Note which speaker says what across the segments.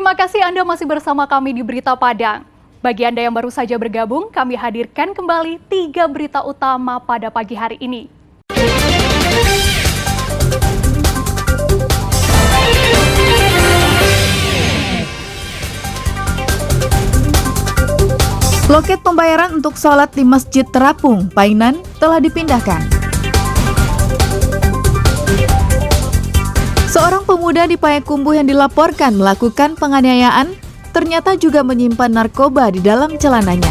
Speaker 1: Terima kasih Anda masih bersama kami di Berita Padang. Bagi Anda yang baru saja bergabung, kami hadirkan kembali 3 berita utama pada pagi hari ini.
Speaker 2: Loket pembayaran untuk sholat di Masjid Terapung, Painan telah dipindahkan. Seorang pemuda di Payakumbuh yang dilaporkan melakukan penganiayaan ternyata juga menyimpan narkoba di dalam celananya.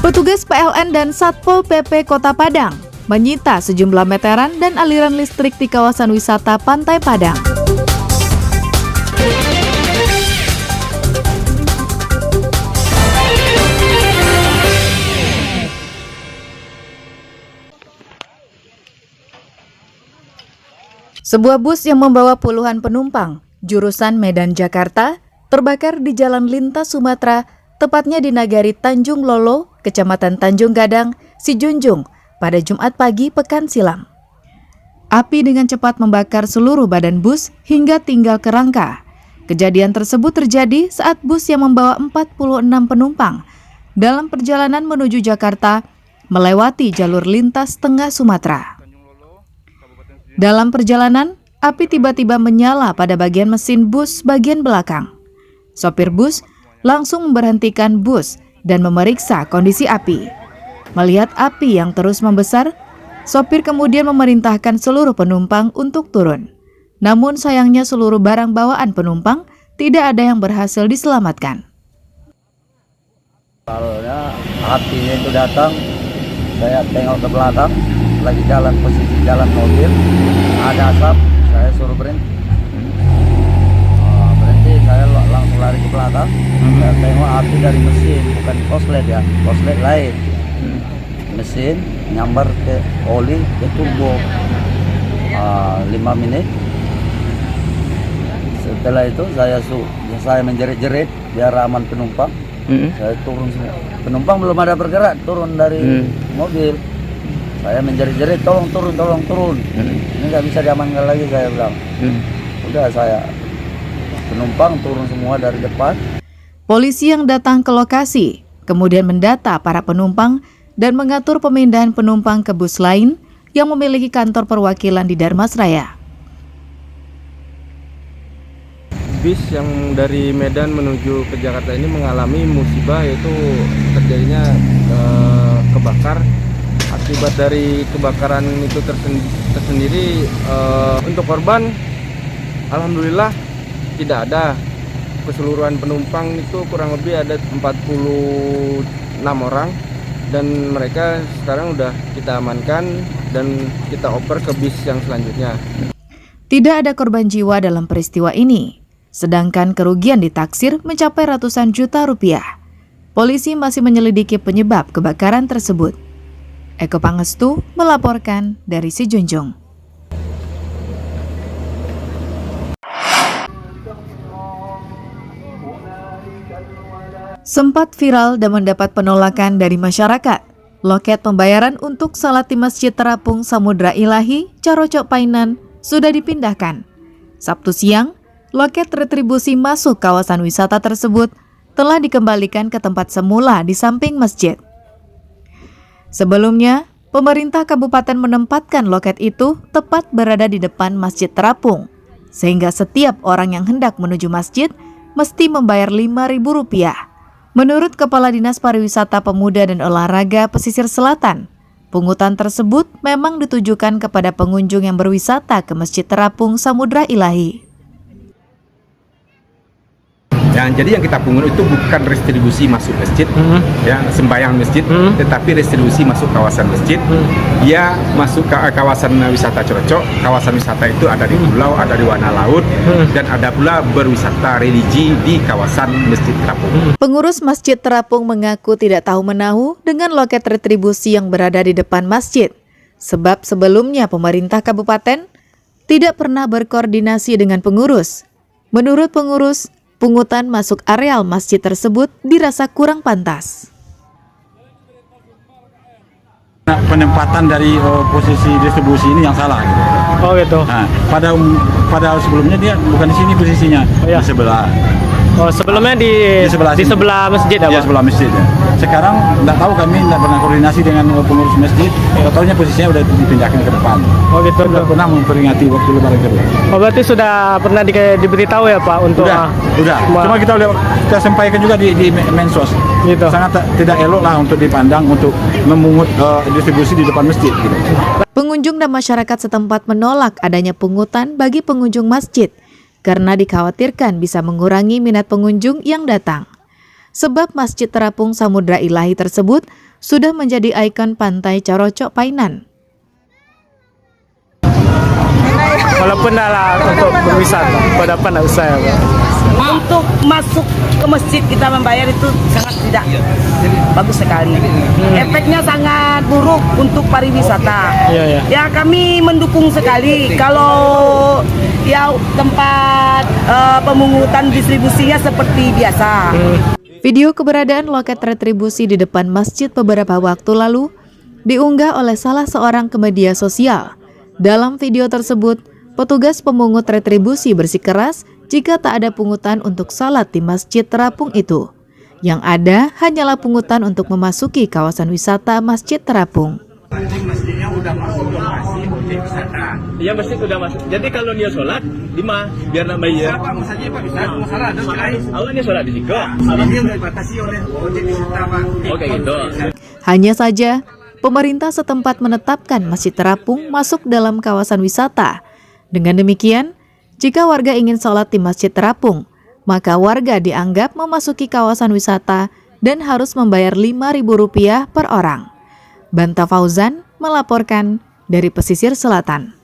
Speaker 2: Petugas PLN dan Satpol PP Kota Padang menyita sejumlah meteran dan aliran listrik di kawasan wisata Pantai Padang. Sebuah bus yang membawa puluhan penumpang jurusan Medan Jakarta terbakar di Jalan Lintas Sumatera, tepatnya di Nagari Tanjung Lolo, Kecamatan Tanjung Gadang, Sijunjung, pada Jumat pagi pekan silam. Api dengan cepat membakar seluruh badan bus hingga tinggal kerangka. Kejadian tersebut terjadi saat bus yang membawa 46 penumpang dalam perjalanan menuju Jakarta melewati jalur lintas tengah Sumatera. Dalam perjalanan, api tiba-tiba menyala pada bagian mesin bus bagian belakang. Sopir bus langsung memberhentikan bus dan memeriksa kondisi api. Melihat api yang terus membesar, sopir kemudian memerintahkan seluruh penumpang untuk turun. Namun sayangnya seluruh barang bawaan penumpang tidak ada yang berhasil diselamatkan.
Speaker 3: Awalnya apinya itu datang, saya tengok ke belakang, lagi jalan posisi jalan mobil, ada asap, saya suruh berhenti. Berhenti, saya langsung lari ke belakang. Saya tengok api dari mesin, bukan koslet ya, koslet lain. Mesin nyambar ke oli, ke turbo. 5 menit. Setelah itu saya menjerit-jerit biar aman penumpang. Saya turun semua. Penumpang belum ada bergerak, turun dari mobil. Saya menjerit-jerit, tolong turun. Ini nggak bisa diamankan lagi, saya bilang. Udah, saya penumpang turun semua dari depan.
Speaker 2: Polisi yang datang ke lokasi kemudian mendata para penumpang dan mengatur pemindahan penumpang ke bus lain yang memiliki kantor perwakilan di Darmasraya.
Speaker 4: Bis yang dari Medan menuju ke Jakarta ini mengalami musibah, yaitu terjadinya kebakar. Akibat dari kebakaran itu tersendiri, untuk korban alhamdulillah tidak ada. Keseluruhan penumpang itu kurang lebih ada 46 orang dan mereka sekarang udah kita amankan dan kita oper ke bis yang selanjutnya.
Speaker 2: Tidak ada korban jiwa dalam peristiwa ini, sedangkan kerugian ditaksir mencapai ratusan juta rupiah. Polisi masih menyelidiki penyebab kebakaran tersebut. Eko Pangestu melaporkan dari Sijunjung. Sempat viral dan mendapat penolakan dari masyarakat. Loket pembayaran untuk salat di Masjid Terapung Samudra Ilahi, Carocok Painan sudah dipindahkan. Sabtu siang, loket retribusi masuk kawasan wisata tersebut telah dikembalikan ke tempat semula di samping masjid. Sebelumnya, pemerintah kabupaten menempatkan loket itu tepat berada di depan Masjid Terapung, sehingga setiap orang yang hendak menuju masjid mesti membayar Rp5.000. Menurut Kepala Dinas Pariwisata Pemuda dan Olahraga Pesisir Selatan, pungutan tersebut memang ditujukan kepada pengunjung yang berwisata ke Masjid Terapung Samudra Ilahi.
Speaker 5: Jadi yang kita pungut itu bukan restribusi masuk masjid, ya sembahyang masjid, tetapi restribusi masuk kawasan masjid. Dia masuk ke kawasan wisata Carocok. Kawasan wisata itu ada di pulau, ada di warna laut, dan ada pula berwisata religi di kawasan Masjid Terapung.
Speaker 2: Pengurus Masjid Terapung mengaku tidak tahu menahu dengan loket retribusi yang berada di depan masjid, sebab sebelumnya pemerintah kabupaten tidak pernah berkoordinasi dengan pengurus. Menurut pengurus, pungutan masuk areal masjid tersebut dirasa kurang pantas.
Speaker 6: Penempatan dari posisi distribusi ini yang salah gitu. Oh gitu.
Speaker 5: Nah, pada sebelumnya dia bukan di sini posisinya,
Speaker 6: Oh, iya.
Speaker 5: di sebelah.
Speaker 6: Oh sebelumnya di
Speaker 5: Di sebelah sini.
Speaker 6: masjid ya
Speaker 5: Ya
Speaker 6: Pak?
Speaker 5: sebelah masjid ya. Sekarang nggak tahu, kami nggak pernah koordinasi dengan pengurus masjid. Tahunya posisinya udah dipindahkan ke depan.
Speaker 6: Oh gitu.
Speaker 5: Tidak pernah memperingati waktu lebaran kedua.
Speaker 6: Oh berarti sudah pernah diberitahu ya Pak untuk
Speaker 5: Udah. Cuma kita sampaikan juga di mensos.
Speaker 6: Gitu.
Speaker 5: Sangat tidak elok lah untuk dipandang untuk memungut distribusi di depan masjid. Gitu.
Speaker 2: Pengunjung dan masyarakat setempat menolak adanya pungutan bagi pengunjung masjid karena dikhawatirkan bisa mengurangi minat pengunjung yang datang. Sebab Masjid Terapung Samudra Ilahi tersebut sudah menjadi ikon pantai Corocok Painan.
Speaker 6: Walaupun adalah untuk berwisata, pada apa nggak usah ya Pak?
Speaker 7: Untuk masuk ke masjid kita membayar itu sangat tidak bagus sekali. Efeknya sangat buruk untuk pariwisata.
Speaker 6: Iya, iya.
Speaker 7: Ya kami mendukung sekali kalau ya tempat pemungutan distribusinya seperti biasa.
Speaker 2: Video keberadaan loket retribusi di depan masjid beberapa waktu lalu diunggah oleh salah seorang ke media sosial. Dalam video tersebut, petugas pemungut retribusi bersikeras jika tak ada pungutan untuk salat di Masjid Terapung itu. Yang ada hanyalah pungutan untuk memasuki kawasan wisata Masjid Terapung.
Speaker 5: Masjidnya udah masuk lokasi objek wisata.
Speaker 6: Iya masjid sudah masuk. Jadi kalau dia sholat di mana? Biar nak bayar.
Speaker 5: Apa saja Pak bisa? Masalah ada lain.
Speaker 6: Awalnya sholat di situ.
Speaker 5: Dia nggak dibatasi oleh objek wisata Pak.
Speaker 6: Oke gitu.
Speaker 2: Hanya saja, pemerintah setempat menetapkan Masjid Terapung masuk dalam kawasan wisata. Dengan demikian, jika warga ingin sholat di Masjid Terapung, maka warga dianggap memasuki kawasan wisata dan harus membayar Rp5.000 per orang. Banta Fauzan melaporkan dari pesisir selatan.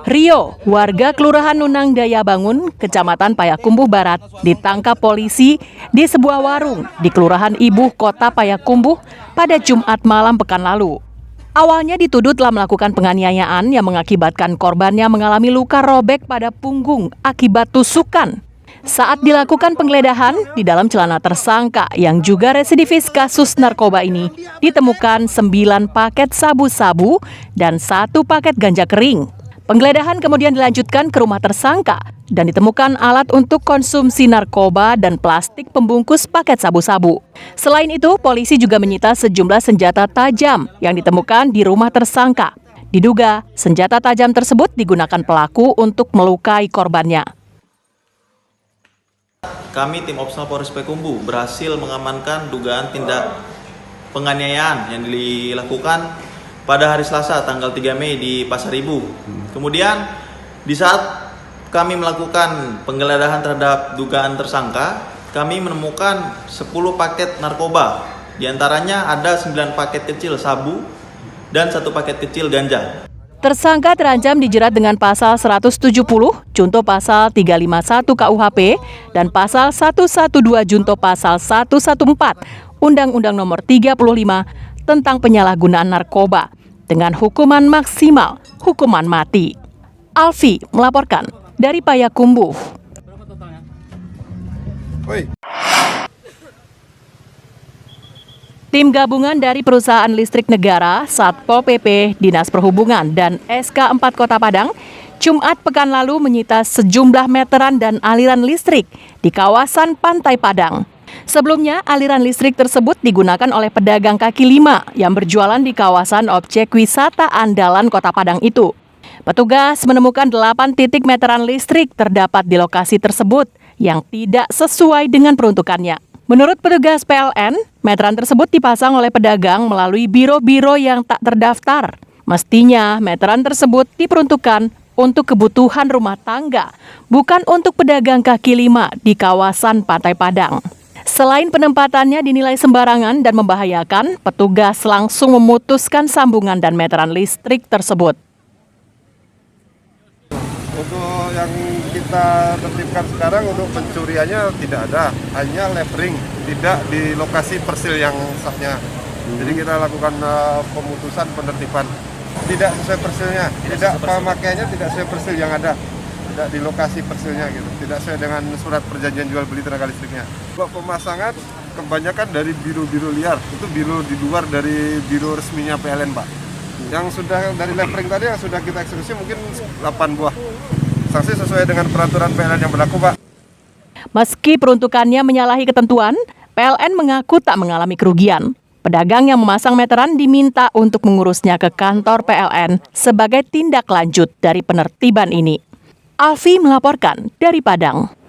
Speaker 8: Rio, warga Kelurahan Nunang Dayabangun, Kecamatan Payakumbuh Barat, ditangkap polisi di sebuah warung di Kelurahan Ibuh, Kota Payakumbuh pada Jumat malam pekan lalu. Awalnya dituduh telah melakukan penganiayaan yang mengakibatkan korbannya mengalami luka robek pada punggung akibat tusukan. Saat dilakukan penggeledahan, di dalam celana tersangka yang juga residivis kasus narkoba ini, ditemukan 9 paket sabu-sabu dan 1 paket ganja kering. Penggeledahan kemudian dilanjutkan ke rumah tersangka dan ditemukan alat untuk konsumsi narkoba dan plastik pembungkus paket sabu-sabu. Selain itu, polisi juga menyita sejumlah senjata tajam yang ditemukan di rumah tersangka. Diduga, senjata tajam tersebut digunakan pelaku untuk melukai korbannya.
Speaker 9: Kami tim Opsnal Polres Payakumbuh berhasil mengamankan dugaan tindak penganiayaan yang dilakukan pada hari Selasa tanggal 3 Mei di Pasar Ibu. Kemudian di saat kami melakukan penggeledahan terhadap dugaan tersangka, kami menemukan 10 paket narkoba. Di antaranya ada 9 paket kecil sabu dan 1 paket kecil ganja.
Speaker 8: Tersangka terancam dijerat dengan pasal 170, junto pasal 351 KUHP, dan pasal 112 junto pasal 114 Undang-Undang Nomor 35 tentang penyalahgunaan narkoba dengan hukuman maksimal, hukuman mati. Alfi melaporkan dari Payakumbuh. Tim gabungan dari Perusahaan Listrik Negara, Satpol PP, Dinas Perhubungan, dan SK 4 Kota Padang, Jumat pekan lalu menyita sejumlah meteran dan aliran listrik di kawasan Pantai Padang. Sebelumnya, aliran listrik tersebut digunakan oleh pedagang kaki lima yang berjualan di kawasan objek wisata andalan Kota Padang itu. Petugas menemukan 8 titik meteran listrik terdapat di lokasi tersebut yang tidak sesuai dengan peruntukannya. Menurut petugas PLN, meteran tersebut dipasang oleh pedagang melalui biro-biro yang tak terdaftar. Mestinya meteran tersebut diperuntukkan untuk kebutuhan rumah tangga, bukan untuk pedagang kaki lima di kawasan Pantai Padang. Selain penempatannya dinilai sembarangan dan membahayakan, petugas langsung memutuskan sambungan dan meteran listrik tersebut.
Speaker 10: Untuk yang kita tertibkan sekarang untuk pencuriannya tidak ada, hanya levering, tidak di lokasi persil yang sahnya. Jadi kita lakukan pemutusan penertiban, tidak sesuai persilnya, tidak pemakaiannya tidak sesuai persil yang ada, tidak di lokasi persilnya gitu, tidak sesuai dengan surat perjanjian jual beli tenaga listriknya. Untuk pemasangan kebanyakan dari biro-biro liar. Itu biro di luar dari biro resminya PLN, Pak. Yang sudah dari levering tadi yang sudah kita eksekusi mungkin 8 buah. Sanksi sesuai dengan peraturan PLN yang berlaku, Pak.
Speaker 8: Meski peruntukannya menyalahi ketentuan, PLN mengaku tak mengalami kerugian. Pedagang yang memasang meteran diminta untuk mengurusnya ke kantor PLN sebagai tindak lanjut dari penertiban ini. Alfi melaporkan dari Padang.